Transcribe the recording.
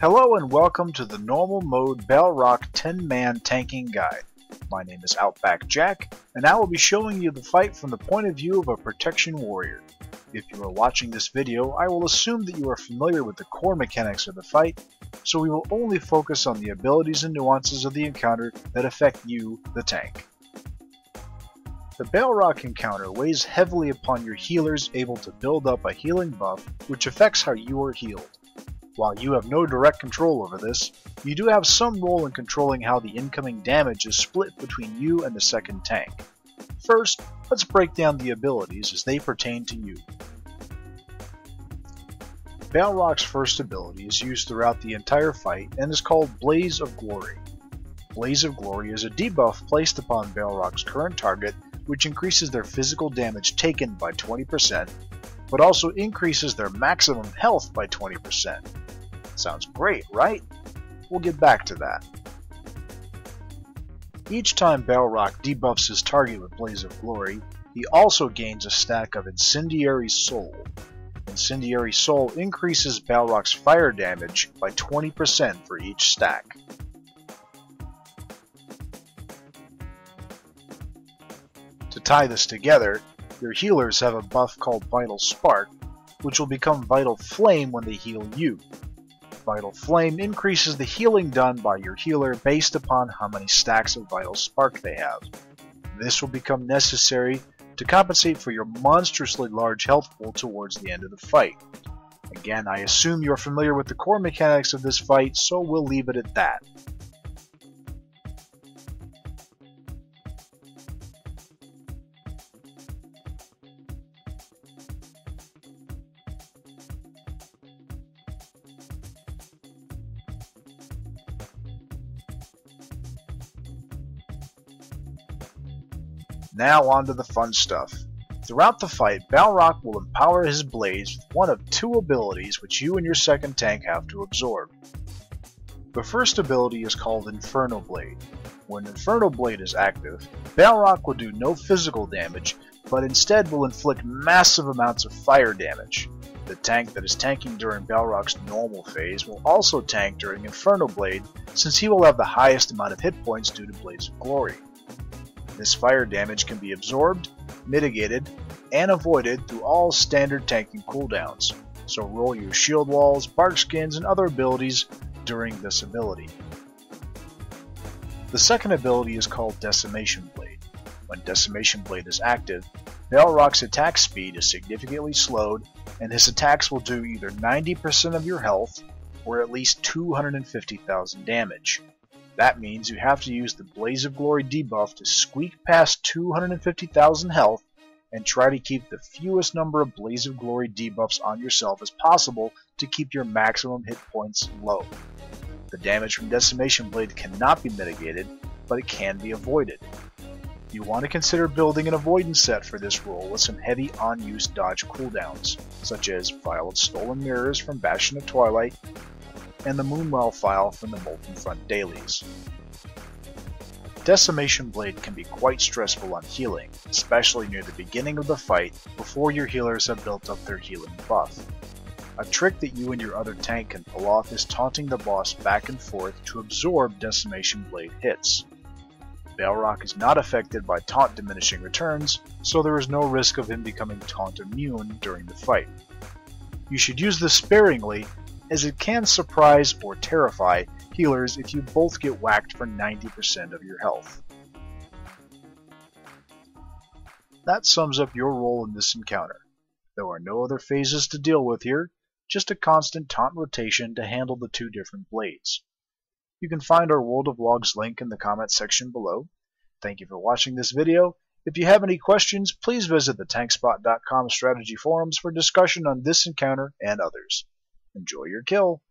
Hello and welcome to the Normal Mode Baleroc 10-man tanking guide. My name is Outback Jack, and I will be showing you the fight from the point of view of a protection warrior. If you are watching this video, I will assume that you are familiar with the core mechanics of the fight, so we will only focus on the abilities and nuances of the encounter that affect you, the tank. The Baleroc encounter weighs heavily upon your healers able to build up a healing buff, which affects how you are healed. While you have no direct control over this, you do have some role in controlling how the incoming damage is split between you and the second tank. First, let's break down the abilities as they pertain to you. Baleroc's first ability is used throughout the entire fight and is called Blaze of Glory. Blaze of Glory is a debuff placed upon Baleroc's current target, which increases their physical damage taken by 20%, but also increases their maximum health by 20%. Sounds great, right? We'll get back to that. Each time Baleroc debuffs his target with Blaze of Glory, he also gains a stack of Incendiary Soul. Incendiary Soul increases Baleroc's fire damage by 20% for each stack. To tie this together, your healers have a buff called Vital Spark, which will become Vital Flame when they heal you. Vital Flame increases the healing done by your healer based upon how many stacks of Vital Spark they have. This will become necessary to compensate for your monstrously large health pool towards the end of the fight. Again, I assume you are familiar with the core mechanics of this fight, so we'll leave it at that. Now on to the fun stuff. Throughout the fight, Baleroc will empower his blades with one of two abilities which you and your second tank have to absorb. The first ability is called Inferno Blade. When Inferno Blade is active, Baleroc will do no physical damage, but instead will inflict massive amounts of fire damage. The tank that is tanking during Baleroc's normal phase will also tank during Inferno Blade, since he will have the highest amount of hit points due to Blaze of Glory. This fire damage can be absorbed, mitigated, and avoided through all standard tanking cooldowns, so roll your shield walls, bark skins, and other abilities during this ability. The second ability is called Decimation Blade. When Decimation Blade is active, Baleroc's attack speed is significantly slowed, and his attacks will do either 90% of your health or at least 250,000 damage. That means you have to use the Blaze of Glory debuff to squeak past 250,000 health and try to keep the fewest number of Blaze of Glory debuffs on yourself as possible to keep your maximum hit points low. The damage from Decimation Blade cannot be mitigated, but it can be avoided. You want to consider building an avoidance set for this role with some heavy on-use dodge cooldowns, such as Vial of Stolen Mirrors from Bastion of Twilight, and the Moonwell file from the Molten Front dailies. Decimation Blade can be quite stressful on healing, especially near the beginning of the fight before your healers have built up their healing buff. A trick that you and your other tank can pull off is taunting the boss back and forth to absorb Decimation Blade hits. Baleroc is not affected by taunt diminishing returns, so there is no risk of him becoming taunt immune during the fight. You should use this sparingly, as it can surprise or terrify healers if you both get whacked for 90% of your health. That sums up your role in this encounter. There are no other phases to deal with here, just a constant taunt rotation to handle the two different blades. You can find our World of Logs link in the comment section below. Thank you for watching this video. If you have any questions, please visit the Tankspot.com strategy forums for discussion on this encounter and others. Enjoy your kill!